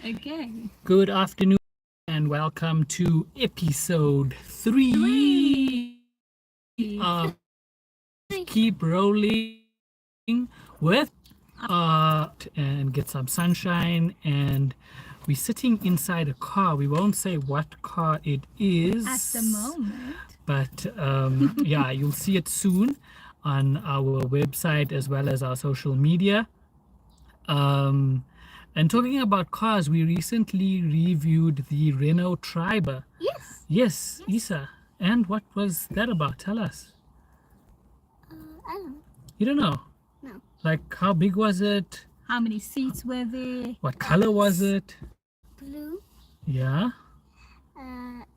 Okay. Good afternoon and welcome to episode 3 of Keep Rolling with and get some sunshine. And we're sitting inside a car. We won't say what car it is At the moment. but yeah, you'll see it soon on our website as well as our social media. And talking about cars, we recently reviewed the Renault Triber. Yes. Yes, Isa. And what was that about? Tell us. I don't know. You don't know? No. Like, how big was it? How many seats were there? What color was it? Blue. Yeah,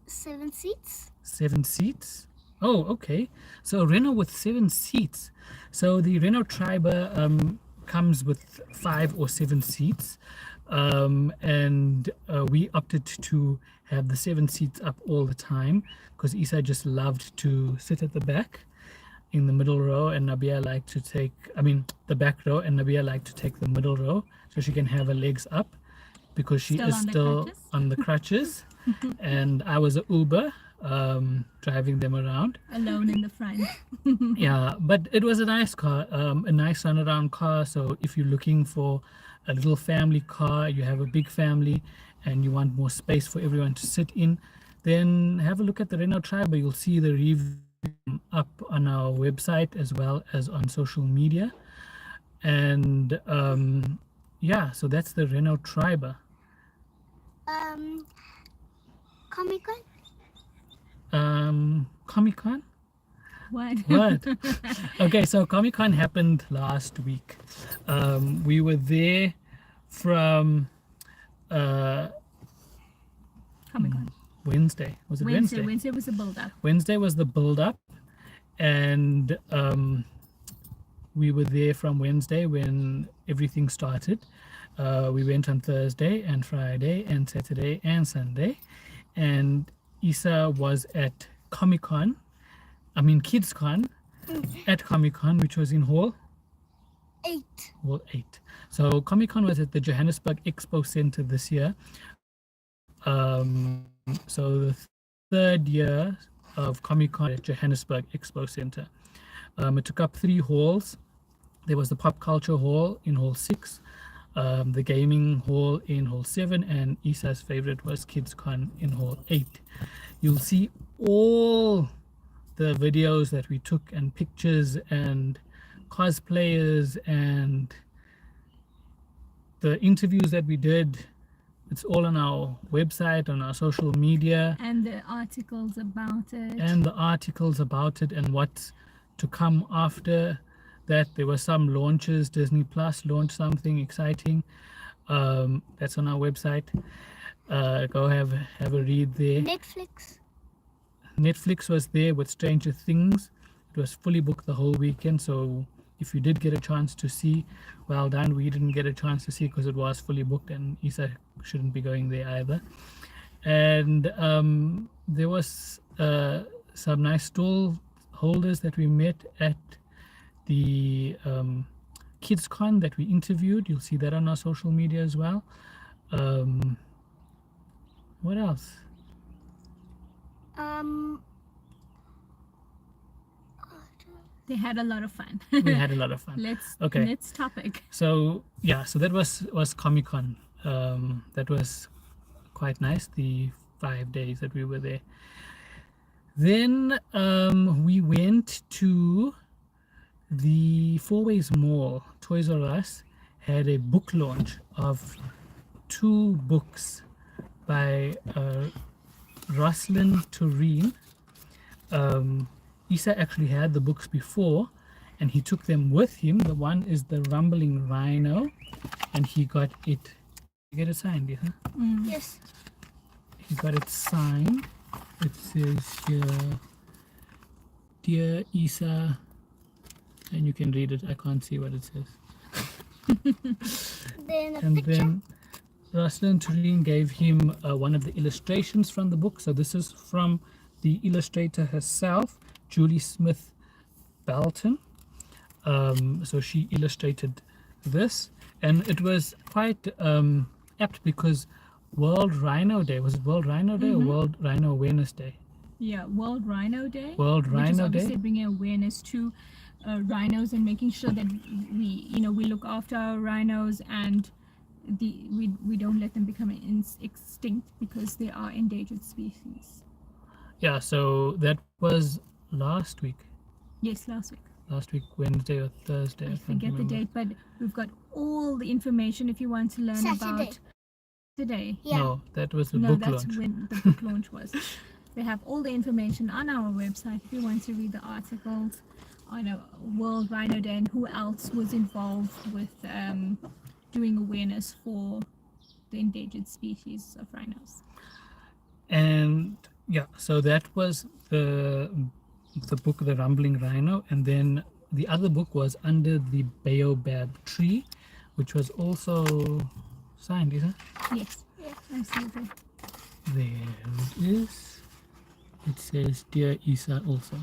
7 seats. 7 seats. Oh, okay. So Renault with 7 seats. So the Renault Triber comes with 5 or 7 seats. And we opted to have the 7 seats up all the time because Isa just loved to sit at the back in the middle row, and Nabia liked to take, the back row, and Nabia liked to take the middle row so she can have her legs up because she Still is on the still crutches? on the crutches. And I was an Uber driving them around. Alone in the front. Yeah, but it was a nice car, a nice runaround car. So if you're looking for a little family car, you have a big family and you want more space for everyone to sit in, then have a look at the Renault Triber. You'll see the review up on our website as well as on social media. And yeah, so that's the Renault Triber. Comic-Con. Comic-Con? What? What? Okay, so Comic-Con happened last week. We were there from Comic-Con. Wednesday. Was it Wednesday? Wednesday was the build-up. Wednesday was the build-up, and we were there from Wednesday when everything started. We went on Thursday and Friday and Saturday and Sunday, and Isa was at Comic-Con, KidsCon, at Comic-Con, which was in Hall 8. 8. So Comic-Con was at the Johannesburg Expo Center this year. So the third year of Comic-Con at Johannesburg Expo Center. It took up 3 halls. There was the Pop Culture Hall in Hall 6, the Gaming Hall in Hall 7, and Isa's favorite was KidsCon in Hall 8. You'll see all the videos that we took and pictures and cosplayers and the interviews that we did. It's all on our website, on our social media. And the articles about it. And what's to come after that. There were some launches. Disney Plus launched something exciting. That's on our website. Go have a read there. Netflix was there with Stranger Things. It was fully booked the whole weekend, so if you did get a chance to see, well done. We didn't get a chance to see because it was fully booked, and Isa shouldn't be going there either. And there was some nice stall holders that we met at the KidsCon that we interviewed. You'll see that on our social media as well. What else? They had a lot of fun. We had a lot of fun. Let's topic. So yeah, so that was Comic-Con. That was quite nice, the 5 days that we were there. Then we went to the Fourways Mall. Toys R Us had a book launch of 2 books by Rollin Tureen. Isa actually had the books before and he took them with him. The one is the Rumbling Rhino, and he got it. You get it signed, yeah? Yes. He got it signed. It says here, Dear Isa, and you can read it. I can't see what it says. Then Roslyn Tureen gave him one of the illustrations from the book. So this is from the illustrator herself, Julie Smith Belton. So she illustrated this, and it was quite apt because World Rhino Day, was it World Rhino Day or World Rhino Awareness Day? Yeah, World Rhino Day. World Which is Rhino obviously Day. bringing awareness to rhinos and making sure that we look after our rhinos and we don't let them become extinct because they are endangered species. Yeah, so that was last week. Yes, last week. Last week, Wednesday or Thursday, I I can't forget the remember. date, but we've got all the information if you want to learn Saturday. about today. Yeah. No, that was the No, book that's launch. when the book launch was. They have all the information on our website if you want to read the articles on a World Rhino Day and who else was involved with doing awareness for the endangered species of rhinos. And yeah, so that was the book, The Rumbling Rhino, and then the other book was Under the Baobab Tree, which was also signed, isn't it? Yes, absolutely. There it is. It says Dear Isa also.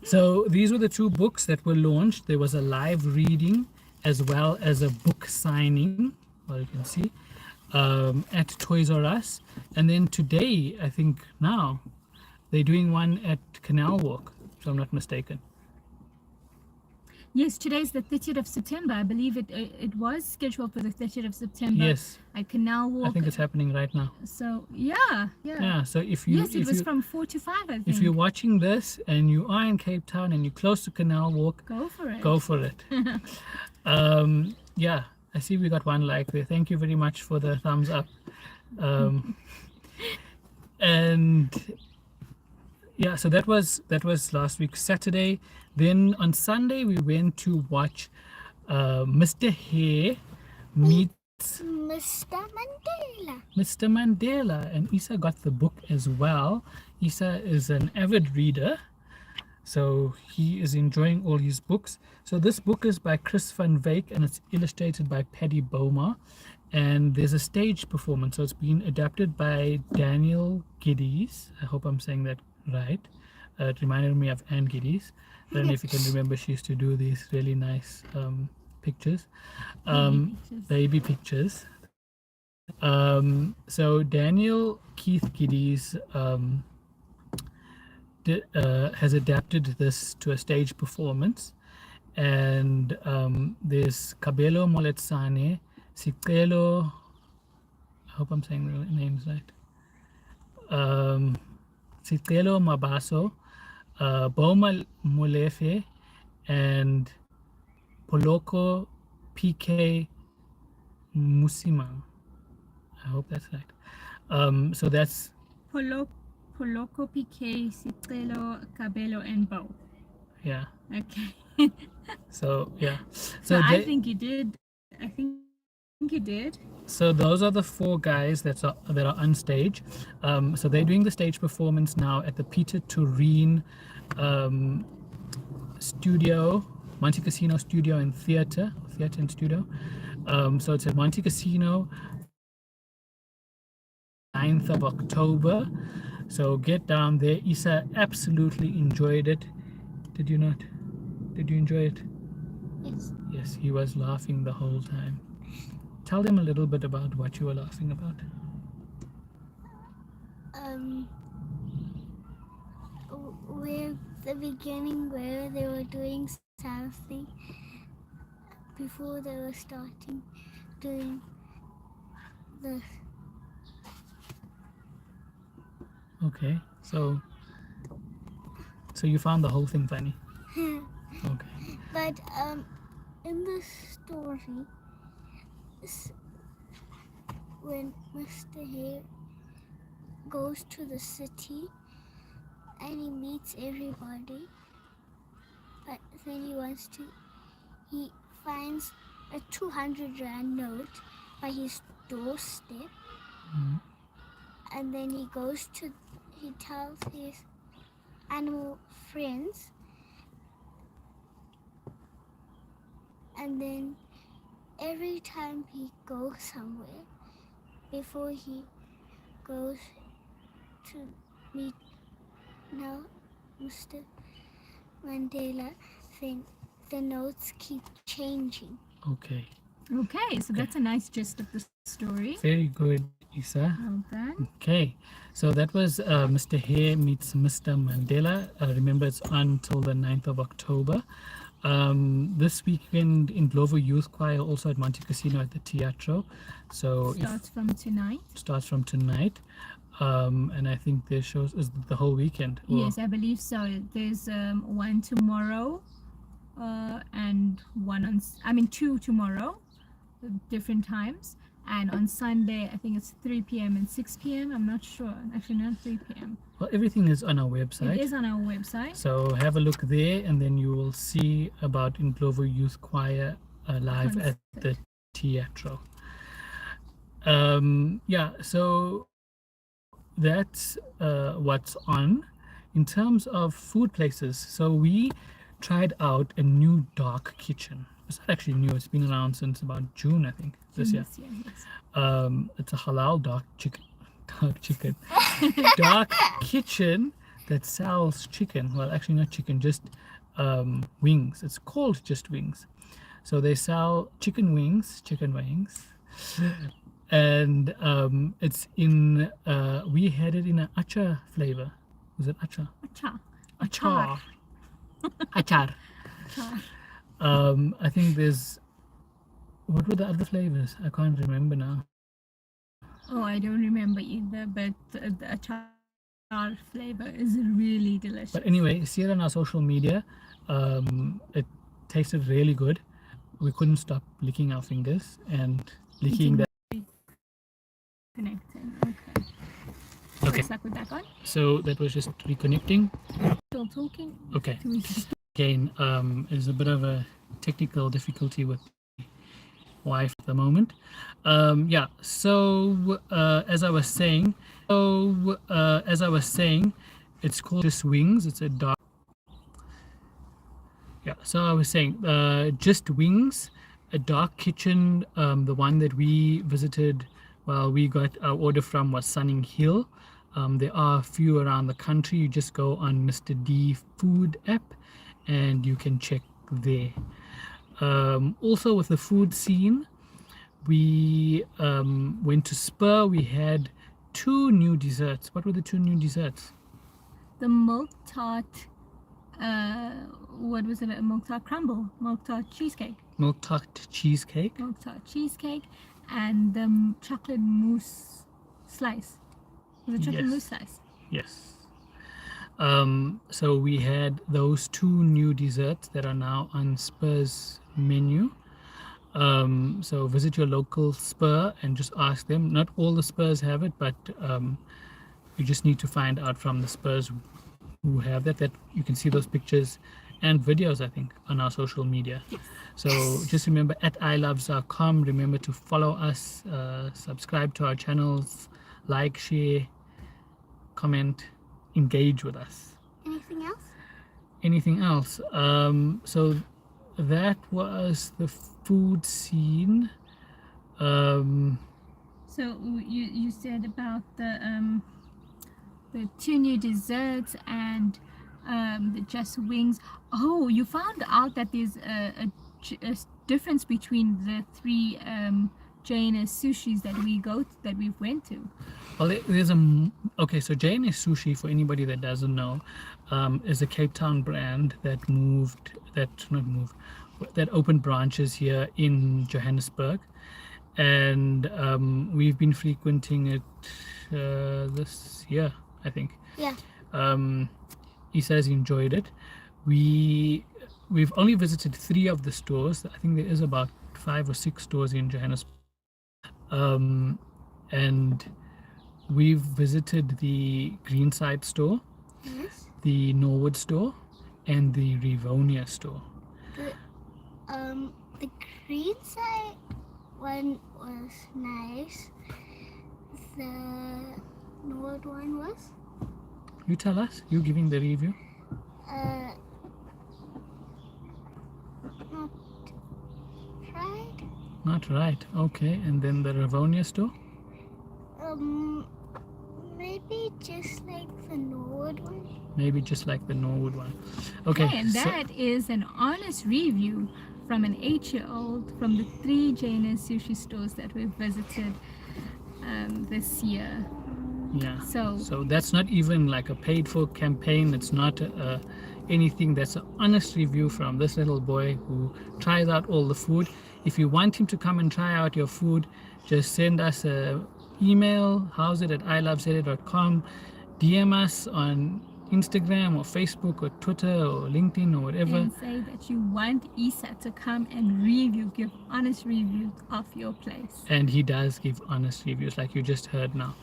So these were the two books that were launched. There was a live reading as well as a book signing, well, you can see, at Toys R Us. And then today, I think now, they're doing one at Canal Walk, if I'm not mistaken. Yes, today's the 30th of September. I believe it was scheduled for the 30th of September. Yes, At Canal Walk. I think it's happening right now. So yeah. Yeah, so if you Yes, it if was you from 4 to 5, I think. if you're watching this and you are in Cape Town and you're close to Canal Walk, Go for it. go for it. Yeah, I see we got one like there. Thank you very much for the thumbs up. And yeah, so that was last week Saturday. Then on Sunday we went to watch Mr. Hare meets Mr. Mandela. Mr. Mandela, and Isa got the book as well. Isa is an avid reader, so he is enjoying all his books. So this book is by Chris van Wyk and it's illustrated by Paddy Boma, and there's a stage performance. So it's been adapted by Daniel Giddies. I hope I'm saying that right. It reminded me of Anne Giddies. I don't know if you can remember, she used to do these really nice pictures, baby pictures. So Daniel Keith Giddies has adapted this to a stage performance, and there's Kabelo Moletsane, Sicelo, I hope I'm saying the names right, Sicelo Mabaso, Boma Molefe, and Poloko PK Musimang. I hope that's right. So that's Poloko, PK, Sicelo, Cabello, and Bo. yeah. Okay. So yeah. So I they- think you did. I think you did. So those are the four guys that are on stage. So they're doing the stage performance now at the Peter Tureen studio, Monte Casino Studio and Theatre and Studio. So it's at Monte Casino, 9th of October. So get down there. Isa absolutely enjoyed it. Did you not? Did you enjoy it? Yes. Yes, he was laughing the whole time. Tell them a little bit about what you were laughing about. Where the beginning where they were doing something before they were starting doing the Okay, so you found the whole thing funny. Okay. but in the story when Mr. Hare goes to the city and he meets everybody, but then he finds a 200 rand note by his doorstep, and then he tells his animal friends, and then every time he goes somewhere, before he goes to meet now Mr. Mandela, then the notes keep changing. Okay. Okay, so that's a nice gist of the story. Very good, Isa. Well done. Okay, so that was Mr. Hare meets Mr. Mandela. Remember, it's on till the 9th of October. This weekend in Glover Youth Choir, also at Monte Casino at the Teatro. So Starts from tonight. starts from tonight. And I think their shows is the whole weekend. or- Yes, I believe so. There's one tomorrow, and two tomorrow, different times. And on Sunday, I think it's 3 p.m. and 6 p.m. I'm not sure. Actually, not 3 p.m. Well, everything is on our It website. is on our website. So have a look there, and then you will see about in Glover Youth Choir live at the Teatro. Yeah, so that's what's on. In terms of food places, so we tried out a new dark kitchen. It's not actually new, it's been around since about June, I think, this year. Yes, yes. It's a halal dark dark kitchen that sells chicken. Well, actually not chicken, just wings. It's called just wings. So they sell chicken wings, and it's in. We had it in an achar flavor. Was it achar? Achar. Achar. Achar. Achar. I think there's. What were the other flavors? I can't remember now. Oh, I don't remember either, but the achar flavor is really delicious. But anyway, see it on our social media. It tasted really good. We couldn't stop licking our fingers and licking that. Connecting. Okay. Okay, Stuck with that one. so that was just reconnecting. Still talking. Okay, Do we just again, there's a bit of a technical difficulty with wife at the moment. Yeah, so as I was saying, it's called Just Wings. It's a dark. Yeah, so I was saying, Just Wings, a dark kitchen. The one that we visited, well, we got our order from was Sunning Hill. There are a few around the country. You just go on Mr. D Food app and you can check there. Also with the food scene, we went to Spur. We had 2 new desserts. What were the 2 new desserts? the milk tart? What was it? A milk tart crumble, milk tart cheesecake, Milk tart cheesecake. and the chocolate mousse slice. Was it chocolate Yes. mousse slice? Yes. So we had those 2 new desserts that are now on Spur's menu. So visit your local Spur and just ask them. Not all the Spurs have it, but you just need to find out from the Spurs who have that you can see those pictures and videos, I think, on our social media. So just remember, at iloveza.com, remember to follow us, subscribe to our channels, like, share, comment, engage with us. Anything else? Anything else? So that was the food scene. So you said about the 2 new desserts and the just wings. Oh, you found out that there's a difference between the 3 Jaina sushis that we went to. Well, there's okay. So Jane Sushi, for anybody that doesn't know, is a Cape Town brand that opened branches here in Johannesburg, and we've been frequenting it this year, I think. Yeah. He says he enjoyed it. We've only visited 3 of the stores. I think there is about 5 or 6 stores in Johannesburg, and we've visited the Greenside store, Yes. the Norwood store, and the Rivonia store. The green side one was nice. The Nord one was You tell us. You giving the review. not right. Not right. Okay. And then the Rivonia store. Maybe just like the Nord one. Maybe just like the Norwood one. Okay. And so- that is an honest review from an 8-year-old from the 3 Janus sushi stores that we've visited this year. Yeah. So So that's not even like a paid for campaign. It's not anything. That's an honest review from this little boy who tries out all the food. If you want him to come and try out your food, just send us a email, houseit@iloveza.com, DM us on Instagram or Facebook or Twitter or LinkedIn or whatever. and say that you want Isa to come and give honest reviews of your place. And he does give honest reviews like you just heard now.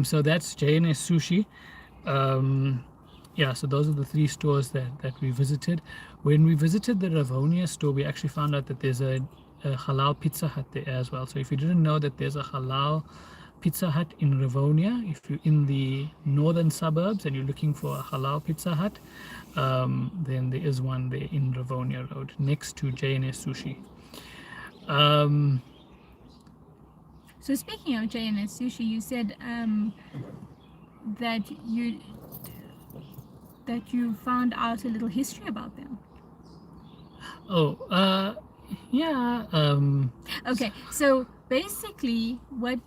So that's JNS Sushi. Yeah, so those are the 3 stores that we visited. When we visited the Ravonia store, we actually found out that there's a halal Pizza Hut there as well. So if you didn't know that there's a halal Pizza Hut in Ravonia, if you're in the northern suburbs and you're looking for a halal Pizza Hut, then there is one there in Ravonia Road next to JNS Sushi. So speaking of JNS Sushi, you said that you found out a little history about them. Oh, yeah. Okay, so basically what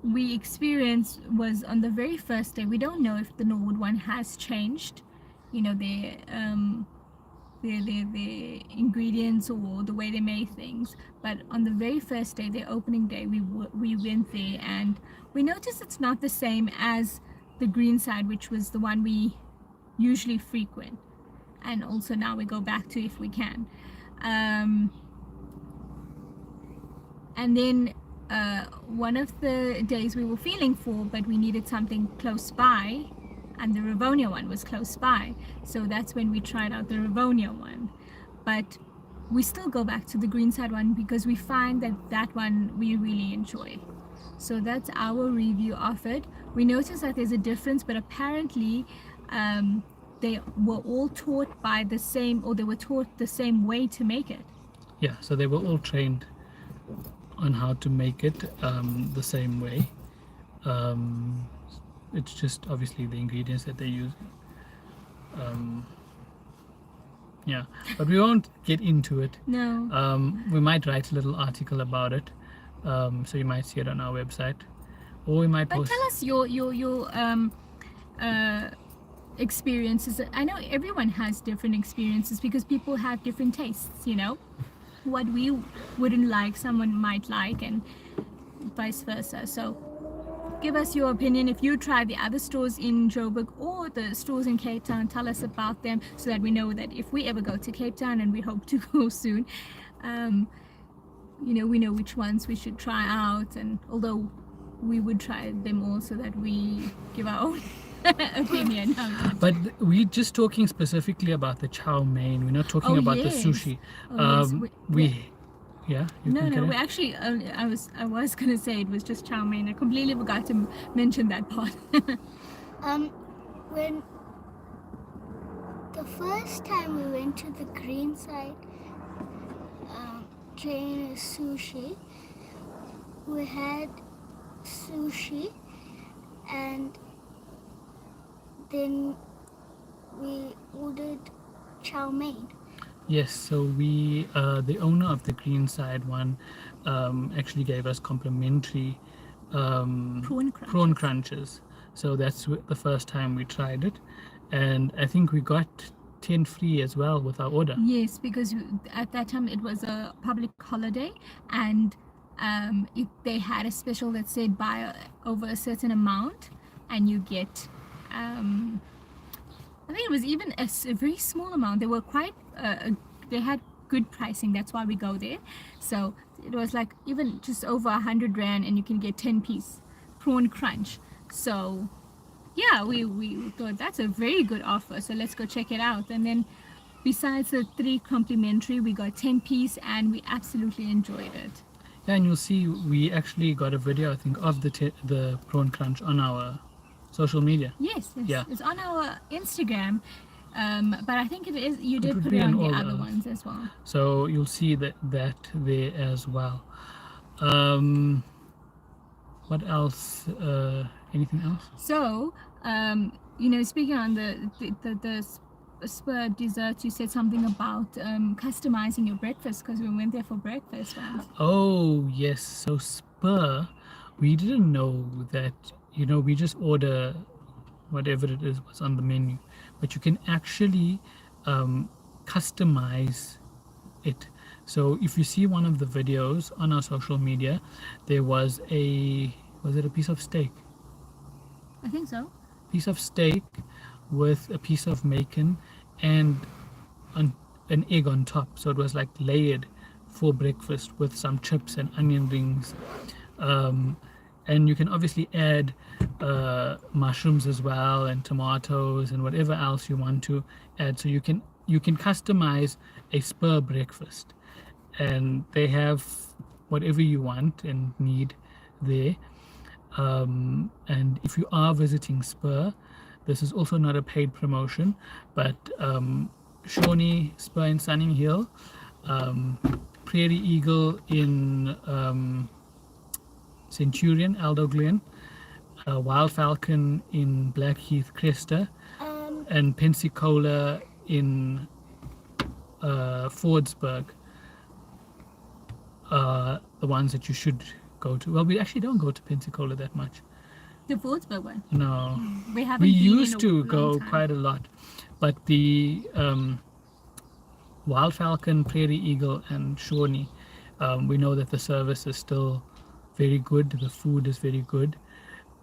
we experienced was on the very first day. We don't know if the Norwood one has changed, you know, their ingredients or the way they make things. But on the very first day, their opening day, we went there and we noticed it's not the same as the Greenside, which was the one we usually frequent, and also now we go back to if we can. And then one of the days we were feeling full, but we needed something close by, and the Ravonia one was close by, so that's when we tried out the Ravonia one. But we still go back to the Greenside one because we find that one we really enjoy. So that's our review of it. We noticed that there's a difference, but apparently they were all taught by the same, or they were taught the same way to make it. Yeah, so they were all trained on how to make it the same way. It's just obviously the ingredients that they use. Yeah, but we won't get into it. No. We might write a little article about it, so you might see it on our website, or we might But post. tell us your experiences. I know everyone has different experiences because people have different tastes, you know. What we wouldn't like, someone might like, and vice versa. So give us your opinion. If you try the other stores in Joburg or the stores in Cape Town, tell us about them so that we know that if we ever go to Cape Town, and we hope to go soon, you know, we know which ones we should try out. And although we would try them all so that we give our own opinion. But we're just talking specifically about the chow mein. We're not talking about yes. the sushi. Oh, yes. Yeah. You No, can no, carry we on. actually, I was gonna say it was just chow mein. I completely forgot to mention that part. When the first time we went to the Greenside chain is sushi, we had sushi, and then we ordered chow mein. Yes, so we, the owner of the Greenside one, actually gave us complimentary prawn crunches. So that's the first time we tried it, and I think we got 10 free as well with our order. Yes, because at that time it was a public holiday, and they had a special that said buy over a certain amount and you get I think it was even a very small amount. They were quite they had good pricing, that's why we go there. So it was like even just over 100 rand and you can get 10-piece prawn crunch. So yeah, we thought that's a very good offer, so let's go check it out. And then besides the 3 complimentary, we got 10-piece and we absolutely enjoyed it. Yeah, and you'll see we actually got a video, I think, of the prawn crunch on our social media. Yes, Yeah. it's on our Instagram, but I think you did would put be it on on the all other those. ones as well. So you'll see that there as well. What else? Anything else? So, you know, speaking on the Spur Desserts, you said something about customizing your breakfast because we went there for breakfast, right? Oh, yes. So Spur, we didn't know that, we just order whatever it is was on the menu, but you can actually customize it. So if you see one of the videos on our social media, there was it a piece of steak? I think so. Piece of steak with a piece of bacon and an, an egg on top. So it was like layered for breakfast with some chips and onion rings. Um, and you can obviously add mushrooms as well and tomatoes and whatever else you want to add. So you can customize a Spur breakfast, and they have whatever you want and need there. And if you are visiting Spur, this is also not a paid promotion, but Shawnee Spur in Sunning Hill, Prairie Eagle in Centurion, Aldo Glen, Wild Falcon in Blackheath, Cresta, and Pensacola in Fordsburg are the ones that you should go to. Well, we actually don't go to Pensacola that much. The Fordsburg one. No. We haven't We been used in a to long go time. quite a lot, but the Wild Falcon, Prairie Eagle, and Shawnee, we know that the service is still very good. The food is very good,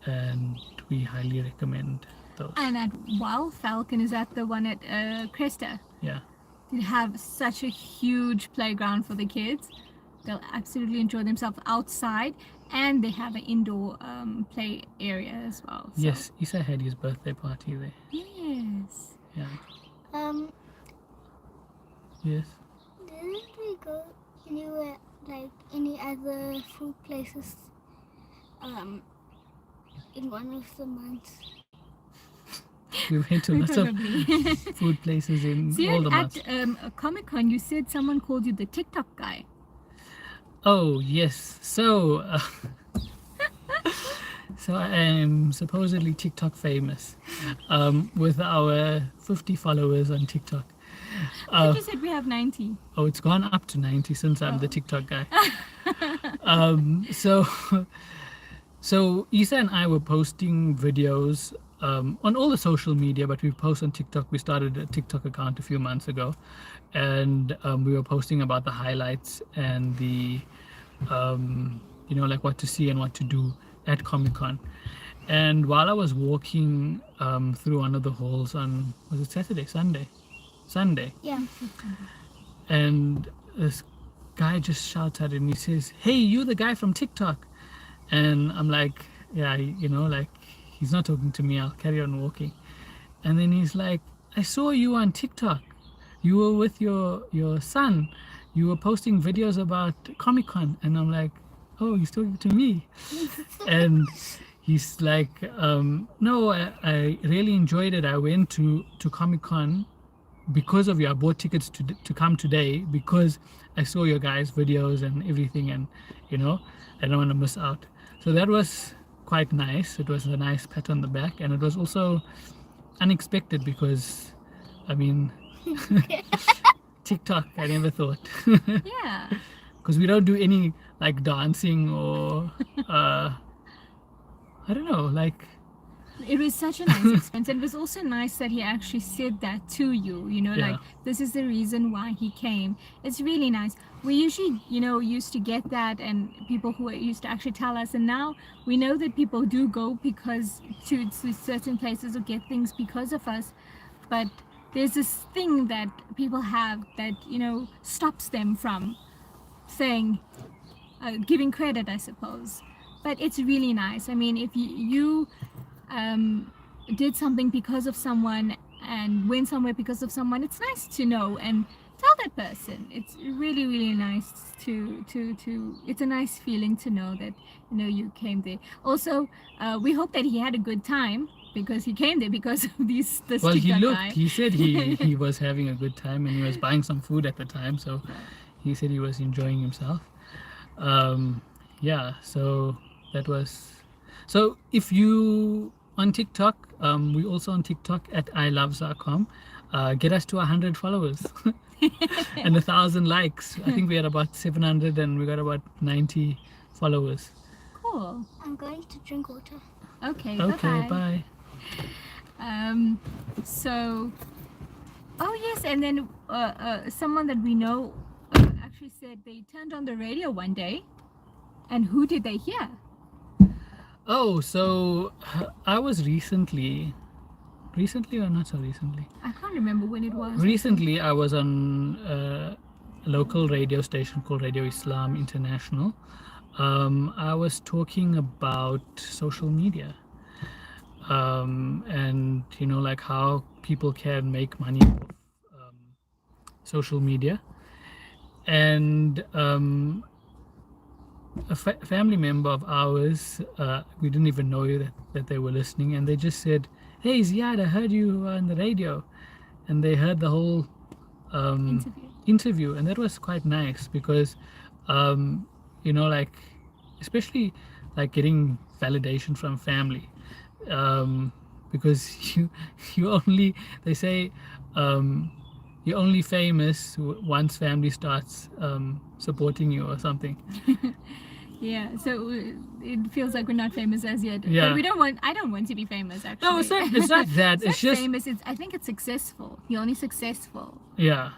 and we highly recommend those. And at Wild Falcon, is that the one at Cresta? Yeah. They have such a huge playground for the kids. They'll absolutely enjoy themselves outside, and they have an indoor play area as well. So. Yes, Isa had his birthday party there. Yes. Yeah. Um, Yes. didn't we go anywhere, like any other food places, in one of the months? We went to lots of Probably. food places in See, all the months. at Comic-Con, you said someone called you the TikTok guy. Oh, yes. So, so I am supposedly TikTok famous, with our 50 followers on TikTok. I thought you said we have 90. Oh, it's gone up to 90 since I'm the Oh. TikTok guy. So, so Isa and I were posting videos on all the social media, but we post on TikTok. We started a TikTok account a few months ago, and we were posting about the highlights and the, like what to see and what to do at Comic-Con. And while I was walking through one of the halls on, was it Saturday, Sunday, Yeah. and this guy just shouts at him. He says, "Hey, you the guy from TikTok?" And I'm like, "Yeah, like he's not talking to me. I'll carry on walking." And then he's like, "I saw you on TikTok. You were with your son. You were posting videos about Comic-Con." And I'm like, "Oh, he's talking to me." And he's like, "No, I really enjoyed it. I went to Comic-Con because of you. I bought tickets to come today because I saw your guys' videos and everything, and I don't want to miss out." So that was quite nice. It was a nice pat on the back, and it was also unexpected because, I mean, TikTok, I never thought, Yeah. because we don't do any like dancing or I don't know, like, It was such a nice experience. And it was also nice that he actually said that to you, Yeah. like, this is the reason why he came. It's really nice. We usually, used to get that, and people who used to actually tell us. And now we know that people do go because to certain places or get things because of us. But there's this thing that people have that, stops them from saying, giving credit, I suppose. But it's really nice. I mean, if you did something because of someone and went somewhere because of someone, it's nice to know and tell that person. It's really, really nice to it's a nice feeling to know that you came there. Also, we hope that he had a good time because he came there because of this well, TikTok guy. he said he was having a good time, and he was buying some food at the time, so he said he was enjoying himself. Yeah, so that was, so if you on TikTok, we also on TikTok at iloveza.com. get us to 100 followers and 1,000 likes. I think we had about 700 and we got about 90 followers. Cool. I'm going to drink water. Okay. Okay, Bye-bye. bye. So, oh yes, and then someone that we know actually said they turned on the radio one day, and who did they hear? Oh, so I was recently or not so recently? I can't remember when it was. Recently, I was on a local radio station called Radio Islam International. I was talking about social media, and like how people can make money off social media, and a family member of ours, we didn't even know that they were listening, and they just said, "Hey Ziad, I heard you on the radio," and they heard the whole interview, and that was quite nice because like especially like getting validation from family, because you only, they say, you're only famous once family starts supporting you or something. Yeah, so it feels like we're not famous as yet. Yeah. But we don't want. I don't want to be famous. Actually, No, it's not that. It's It's not just famous. I think it's successful. You're only successful. yeah.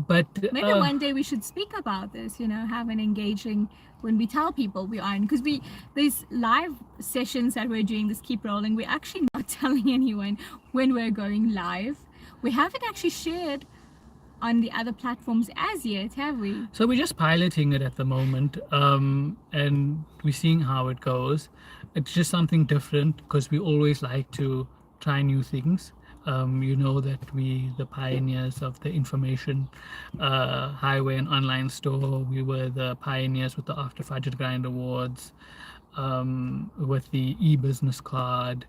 But Maybe one day we should speak about this. Have an engaging when we tell people we are, because these live sessions that we're doing, this Keep Rolling, we're actually not telling anyone when we're going live. We haven't actually shared on the other platforms as yet, have we? So we're just piloting it at the moment, and we're seeing how it goes. It's just something different because we always like to try new things. That we the pioneers of the information highway and online store. We were the pioneers with the After Fajr Grind Awards, with the e-business card.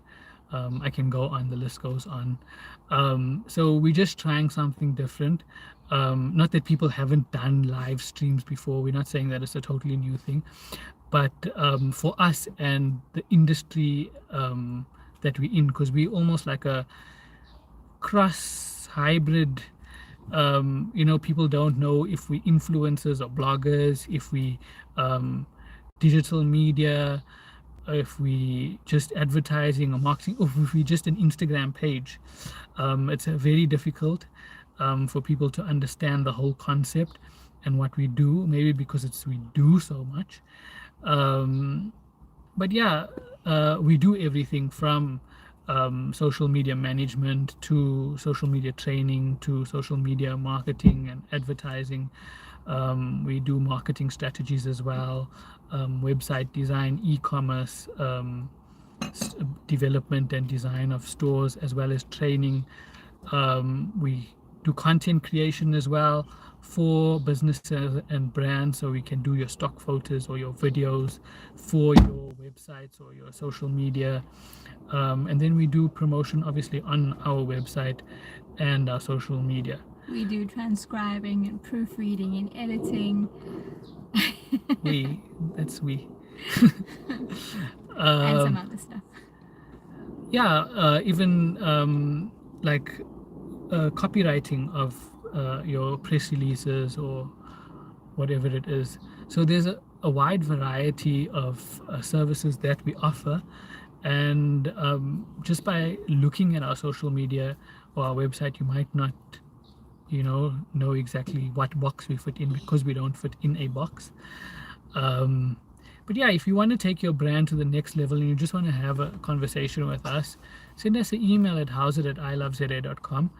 I can go on, the list goes on. So we're just trying something different. Not that people haven't done live streams before. We're not saying that it's a totally new thing, but for us and the industry that we're in, because we're almost like a cross hybrid. People don't know if we influencers or bloggers, if we digital media, if we just advertising or marketing, or if we just an Instagram page. It's very difficult for people to understand the whole concept and what we do, maybe because we do so much. But yeah, we do everything from social media management to social media training to social media marketing and advertising. We do marketing strategies as well, website design, e-commerce, development and design of stores, as well as training. We do content creation as well for businesses and brands, so we can do your stock photos or your videos for your websites or your social media. And then we do promotion obviously on our website and our social media. We do transcribing and proofreading and editing. That's we. And some other stuff. Yeah, even like copywriting of your press releases or whatever it is. So there's a wide variety of services that we offer, and just by looking at our social media or our website, you might not know exactly what box we fit in, because we don't fit in a box. But yeah, if you want to take your brand to the next level and you just want to have a conversation with us, send us an email at house@iloveza.com,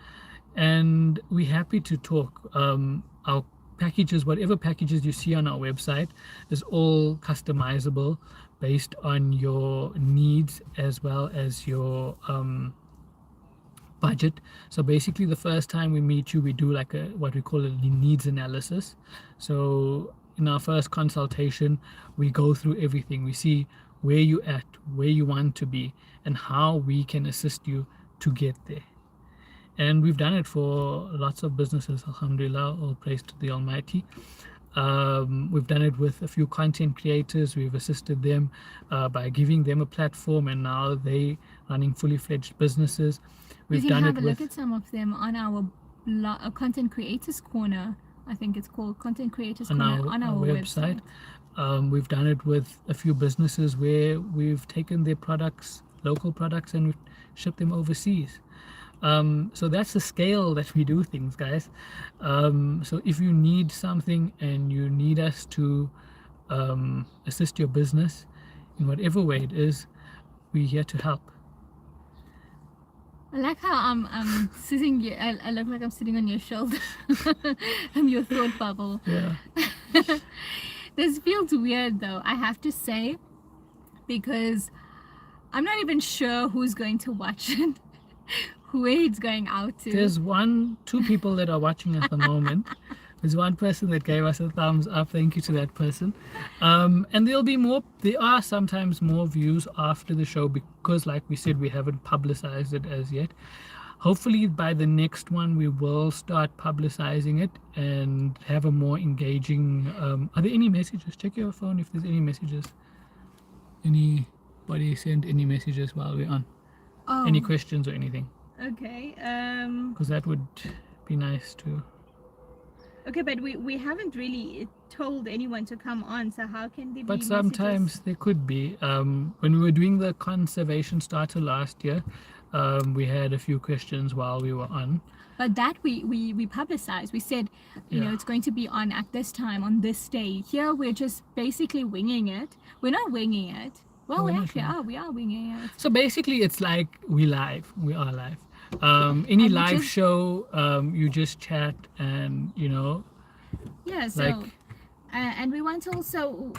and we're happy to talk. Our packages, whatever packages you see on our website, is all customizable based on your needs as well as your budget. So basically, the first time we meet you, we do like what we call a needs analysis. So in our first consultation, we go through everything. We see where you at, where you want to be, and how we can assist you to get there. And we've done it for lots of businesses, alhamdulillah, all praise to the Almighty. We've done it with a few content creators. We've assisted them by giving them a platform, and now they running fully fledged businesses. We've you can done have it a look with at some of them on our content creators corner. I think it's called content creators on corner our, on our website. We've done it with a few businesses where we've taken their products, local products, and shipped them overseas. So that's the scale that we do things, guys. So if you need something and you need us to assist your business in whatever way it is, we're here to help. I like how I'm sitting here. I look like I'm sitting on your shoulder. I'm your thought bubble. Yeah. This feels weird though, I have to say, because I'm not even sure who's going to watch it, where it's going out to. There's two people that are watching at the moment. There's one person that gave us a thumbs up. Thank you to that person. And there'll be more. There are sometimes more views after the show because, like we said, we haven't publicized it as yet. Hopefully, by the next one, we will start publicizing it and have a more engaging. Are there any messages? Check your phone if there's any messages. Anybody send any messages while we're on? Oh, Any questions or anything? okay. Because that would be nice too. Okay, but we haven't really told anyone to come on, so how can there be But sometimes messages? there could be. When we were doing the conservation starter last year, we had a few questions while we were on. But that we publicized. We said, you know, Yeah. it's going to be on at this time, on this day. Here we're just basically winging it. We're not winging it. Well, No, we we're not actually winging are. We are winging it. So basically, it's like we live. We are live. Any And live just- show, you just chat and Yeah, so like- and we want to also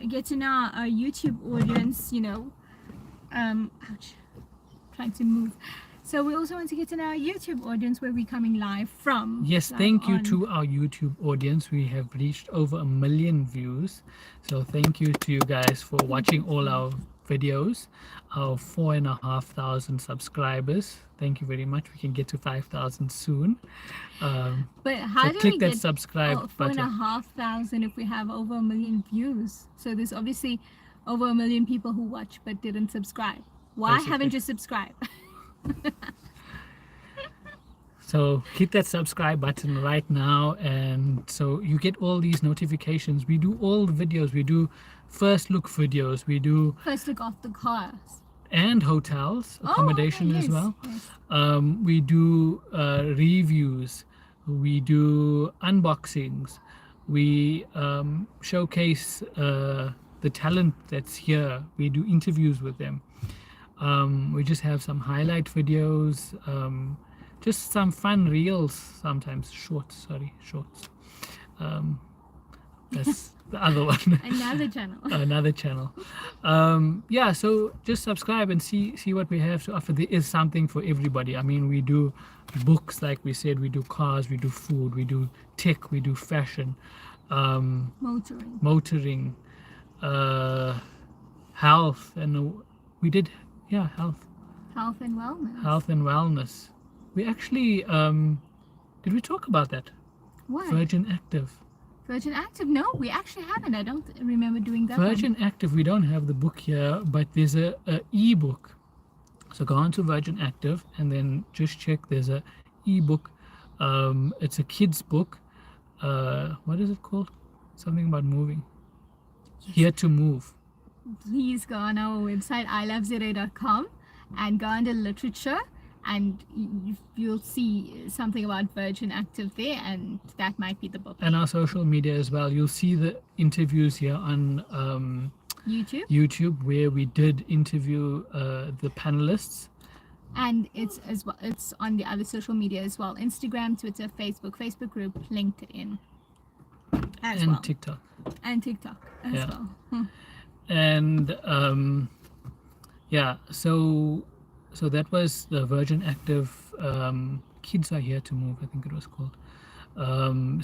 get to know our YouTube audience, you know. Ouch, trying to move. So we also want to get to know our YouTube audience, where we're coming live from. Yes, like thank you on- to our YouTube audience. We have reached over 1 million views. So thank you to you guys for watching all our videos. Our 4,500 subscribers. Thank you very much. We can get to 5,000 soon. But how So do click we that get subscribe button. 4,500 if we have over 1 million views? So there's obviously over 1 million people who watch but didn't subscribe. Why Basically. haven't you subscribed? So hit that subscribe button right now, and so you get all these notifications. We do all the videos. We do first look videos. We do First look off the cars. and hotels accommodation okay, as yes, well. yes. We do reviews. We do unboxings. We showcase the talent that's here. We do interviews with them. We just have some highlight videos, just some fun reels, sometimes shorts. That's the other one. Another channel. Another channel. Yeah, so just subscribe and see what we have to offer. There is something for everybody. I mean, we do books, like we said, we do cars, we do food, we do tech, we do fashion, motoring, health, and we did health Health and wellness. We actually did we talk about that? What? Virgin Active. Virgin Active? No, we actually haven't. I don't remember doing that. Virgin Active, we don't have the book here, but there's a e-book. So go on to Virgin Active and then just check. There's a e-book. It's a kid's book. What is it called? Something about moving. Yes. Here to Move. Please go on our website, iloveza.com, and go under literature, and you'll see something about Virgin Active there, and that might be the book. And our social media as well. You'll see the interviews here on YouTube, where we did interview the panelists. And it's as well. It's on the other social media as well: Instagram, Twitter, Facebook group, LinkedIn, as and well, TikTok. and TikTok as Yeah. well. And so that was the Virgin Active Kids Are Here to Move, I think it was called.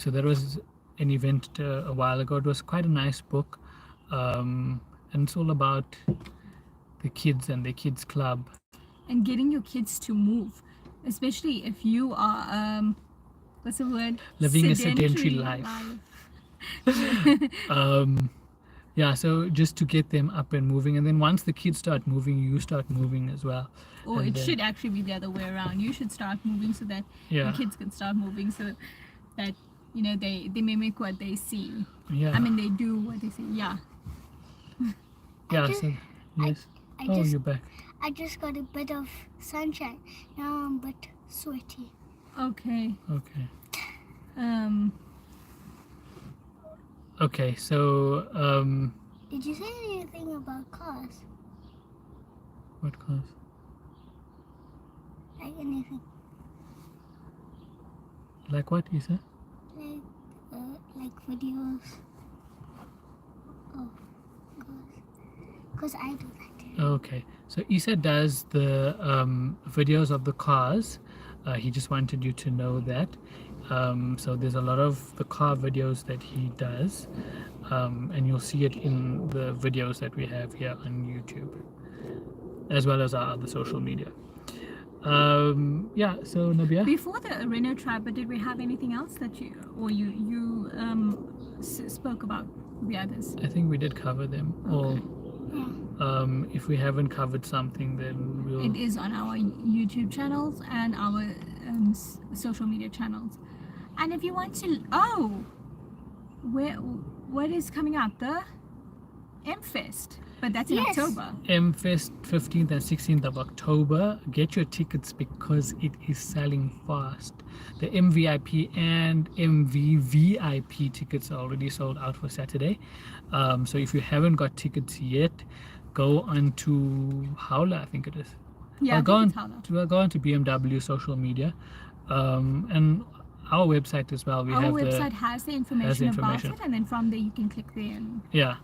So that was an event a while ago. It was quite a nice book, and it's all about the kids and the kids club. And getting your kids to move, especially if you are what's the word? Living a sedentary life. Yeah, so just to get them up and moving, and then once the kids start moving, you start moving as well. Or And it then- should actually be the other way around. You should start moving so that the Yeah, kids can start moving, so that they mimic what they see. yeah, I mean, they do what they see. Yeah. yeah. just- So yes. I Oh, just you're back. I just got a bit of sunshine. Now I'm a bit sweaty. Okay. Okay. Okay. So Did you say anything about cars? what cause? Like anything? Like what, Isa? Like videos of cars? Because I do that too. Okay, so Isa does the videos of the cars. He just wanted you to know that. So there's a lot of the car videos that he does, and you'll see it in the videos that we have here on YouTube, as well as our other social media. Yeah, so Nabia? Before the Reno tribe, did we have anything else that you spoke about the others? I think we did cover them all. Yeah. If we haven't covered something, then we'll... It is on our YouTube channels and our social media channels. And if you want to, what is coming up? The M-Fest, but that's in Yes. October. M-Fest 15th and 16th of October. Get your tickets because it is selling fast. The MVIP and MVVIP tickets are already sold out for Saturday. So if you haven't got tickets yet, go on to Howler, I think it is. Yeah, Or go on Howler. go on to BMW social media, and our website as well. We Our have website has the information about information. it, and then from there you can click there and yeah,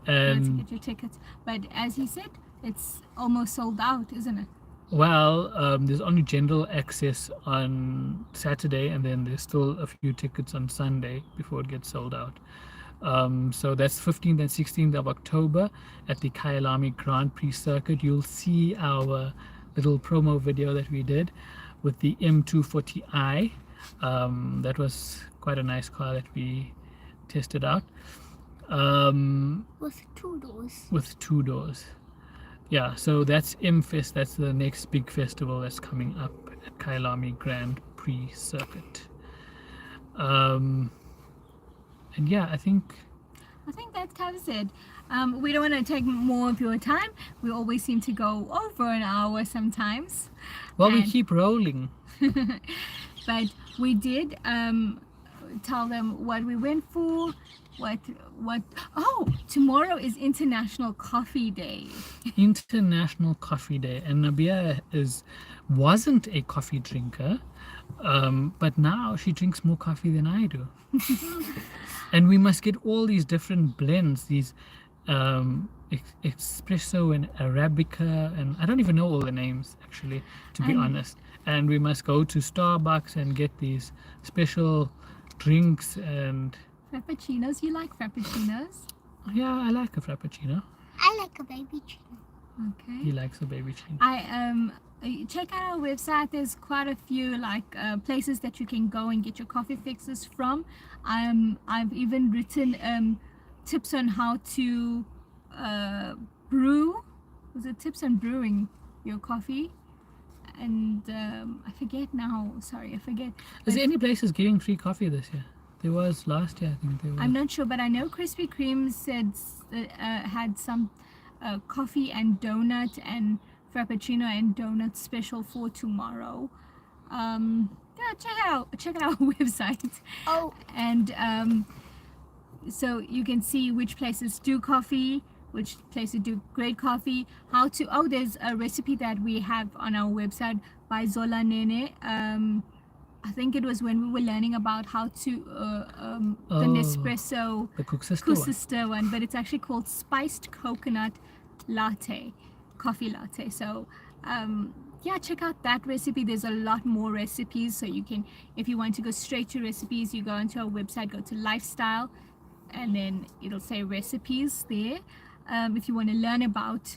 to and get your tickets. But as he said, it's almost sold out, isn't it? well, there's only general access on Saturday, and then there's still a few tickets on Sunday before it gets sold out. So that's 15th and 16th of October at the Kyalami Grand Prix circuit. You'll see our little promo video that we did with the M240i. That was quite a nice car that we tested out. With 2 doors. With 2 doors. Yeah, so that's M-Fest. That's the next big festival that's coming up at Kyalami Grand Prix circuit. And yeah, I think that covers it. We don't want to take more of your time. We always seem to go over an hour sometimes. well, we And- keep rolling. But we did tell them what we went for. Tomorrow is International Coffee Day. International Coffee Day, and Nabia wasn't a coffee drinker, but now she drinks more coffee than I do. And we must get all these different blends, these espresso and arabica, and I don't even know all the names actually, to be And- honest. And we must go to Starbucks and get these special drinks. And Frappuccinos. You like frappuccinos? yeah, I like a frappuccino. I like a baby chino. Okay. He likes a baby chino. Check out our website. There's quite a few places that you can go and get your coffee fixes from. I've even written tips on how to brew. Was it tips on brewing your coffee? And I forget now. Sorry, I forget. Is there any places giving free coffee this year? There was last year, I think there was. I'm not sure, but I know Krispy Kreme said had some coffee and donut and frappuccino and donut special for tomorrow. Yeah, check out our website, Oh, and so you can see which places do coffee, which places do great coffee. There's a recipe that we have on our website by Zola Nene. I think it was when we were learning about how to the Nespresso the cook sister Cool one. Sister one, but it's actually called spiced coconut latte, coffee latte. So yeah, check out that recipe. There's a lot more recipes, so you can, if you want to go straight to recipes, you go onto our website, go to lifestyle, and then it'll say recipes there. If you want to learn about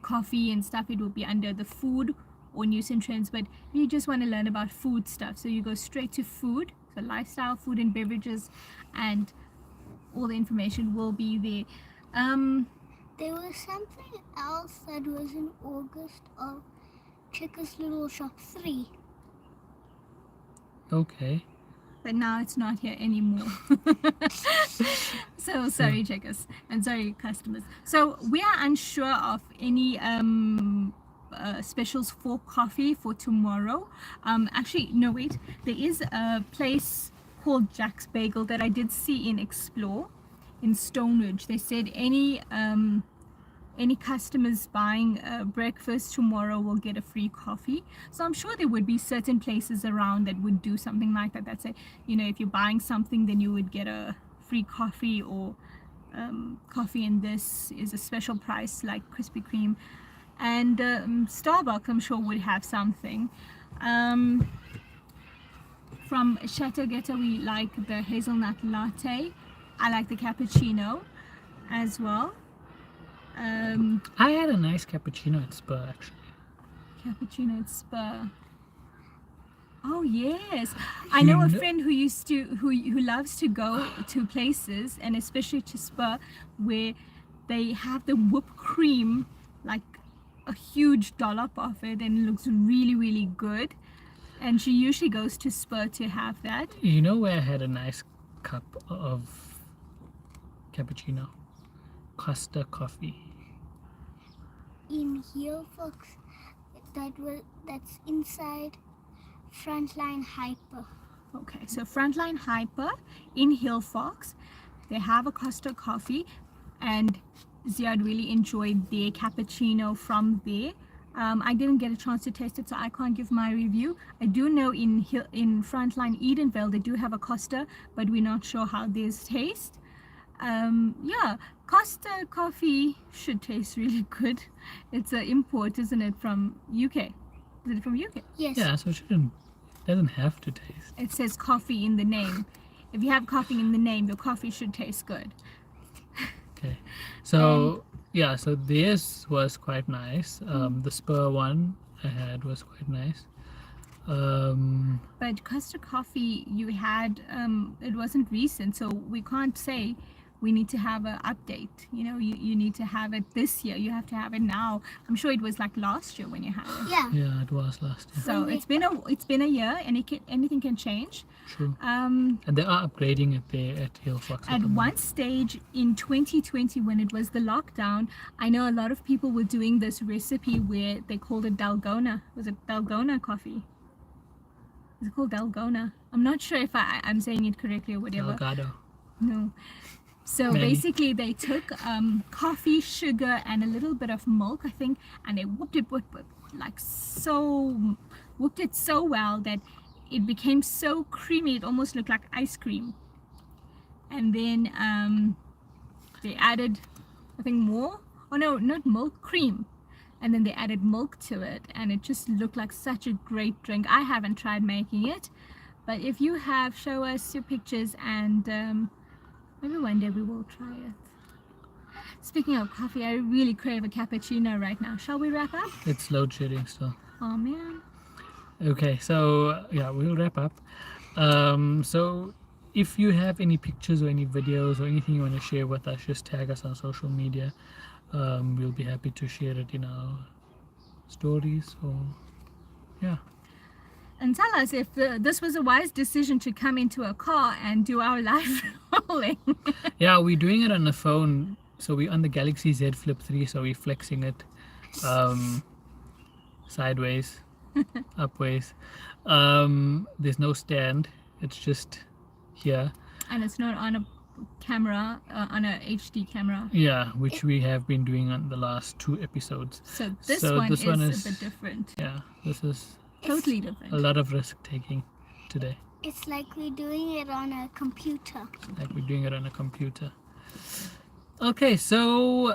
coffee and stuff, it will be under the food or news and trends. But you just want to learn about food stuff, so you go straight to food, so lifestyle, food and beverages, and all the information will be there. There was something else that was in August of Chicka's Little Shop 3. Okay. But now it's not here anymore. So sorry, checkers, and sorry, customers. So we are unsure of any specials for coffee for tomorrow. Actually, no, wait. There is a place called Jack's Bagel that I did see in Explore in Stonebridge. They said any customers buying breakfast tomorrow will get a free coffee. So I'm sure there would be certain places around that would do something like that. That say, you know, if you're buying something, then you would get a free coffee, or coffee and this is a special price like Krispy Kreme. And Starbucks, I'm sure, would have something. From Chateau Ghetto, we like the hazelnut latte. I like the cappuccino as well. I had a nice cappuccino at Spur, actually. Cappuccino at Spur. Oh yes, I know a friend who used to who loves to go to places, and especially to Spur, where they have the whipped cream, like a huge dollop of it, and it looks really, really good. And she usually goes to Spur to have that. You know where I had a nice cup of cappuccino? Costa Coffee. In Hillfox, that's inside Frontline Hyper. Okay, so Frontline Hyper in Hillfox, they have a Costa Coffee, and Ziad really enjoyed their cappuccino from there. I didn't get a chance to taste it, so I can't give my review. I do know in Frontline Edenvale they do have a Costa, but we're not sure how theirs taste. Yeah, Costa coffee should taste really good. It's an import, isn't it, from UK? Is it from UK? Yes. Yeah, so it doesn't have to taste. It says coffee in the name. If you have coffee in the name, your coffee should taste good. Okay, so yeah, so this was quite nice. The Spur one I had was quite nice. But Costa Coffee you had, it wasn't recent, so we can't say we need to have an update. You know, you need to have it this year. You have to have it now. I'm sure it was like last year when you had it. Yeah. Yeah, it was last year. So it's been a year, and anything can change. True. And they are upgrading it there at Hillfox. At one stage in 2020, when it was the lockdown, I know a lot of people were doing this recipe where they called it Dalgona. Was it Dalgona coffee? Is it called Dalgona? I'm not sure if I'm saying it correctly or whatever. Delgado. No. So Maybe. basically they took coffee, sugar, and a little bit of milk, I think, and they whooped it so well that it became so creamy it almost looked like ice cream. And then they added, I think, more. Oh no, not milk, cream. And then they added milk to it, and it just looked like such a great drink. I haven't tried making it, but if you have, show us your pictures, and maybe one day we will try it. Speaking of coffee, I really crave a cappuccino right now. Shall we wrap up? It's load shedding still. Oh man. Okay, so yeah, we'll wrap up. So if you have any pictures or any videos or anything you want to share with us, just tag us on social media. We'll be happy to share it in our stories, or yeah. And tell us if this was a wise decision to come into a car and do our live rolling. Yeah, we're doing it on the phone. So we're on the Galaxy Z Flip 3, so we're flexing it sideways, upways. There's no stand. It's just here. And it's not on a camera, on a HD camera. Yeah, which we have been doing on the last 2 episodes. So this So one this is one a is- bit different. Yeah, this is Totally different. a lot of risk taking today. It's like we're doing it on a computer. Like we're doing it on a computer. Okay, so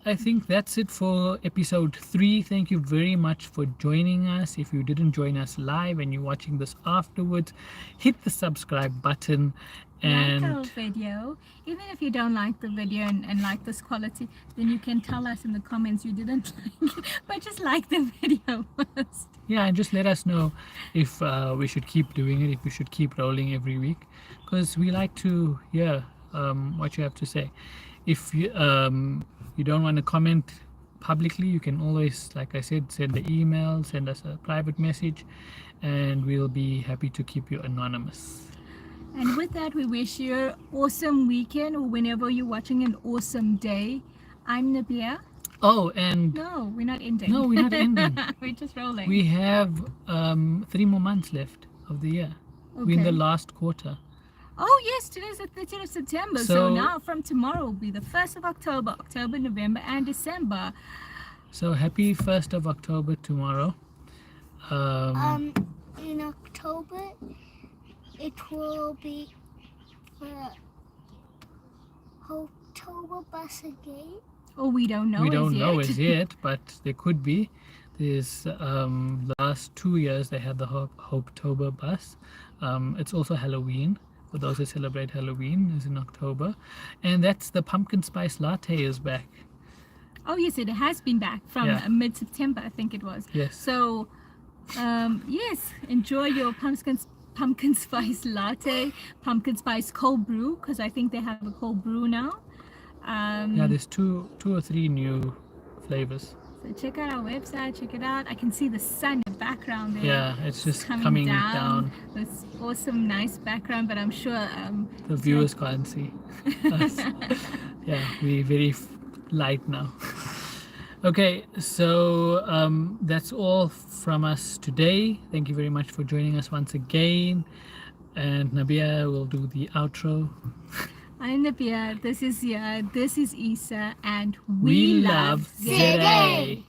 I think that's it for episode 3. Thank you very much for joining us. If you didn't join us live and you're watching this afterwards, hit the subscribe button. And like our video. Even if you don't like the video and like this quality, then you can tell us in the comments you didn't like it, but just like the video first. yeah, and just let us know if we should keep doing it, if we should keep rolling every week, because we like to hear what you have to say. If you don't want to comment publicly, you can always, like I said, send an email, send us a private message, and we'll be happy to keep you anonymous. And with that, we wish you an awesome weekend, or whenever you're watching, an awesome day. I'm Nabia. Oh, and No, we're not ending. no, we're not ending. We're just rolling. We have 3 more months left of the year. We're in the Okay. last quarter. Oh yes, today's the 13th of September. So So- now from tomorrow will be the 1st of October, November, and December. So happy 1st of October tomorrow. In October, it will be the October bus again. Oh, we don't know. We don't as know yet. as yet, but there could be. There's last 2 years they had the Hopetober bus. It's also Halloween. For those who celebrate Halloween, is in October, and that's the pumpkin spice latte is back. Oh yes, it has been back from Yeah. mid-September, I think it was. Yes. So, yes, enjoy your pumpkin spice latte, pumpkin spice cold brew, because I think they have a cold brew now. Yeah, there's two or three new flavors. So check out our website, check it out. I can see the sun in the background there. Yeah, it's just coming coming down. down. This awesome, nice background, but I'm sure The viewers can't see us. Yeah, we're very light now. Okay, so that's all from us today. Thank you very much for joining us once again. And Nabia will do the outro. I'm Nabia, this is Isa, and We love ZA. ZA.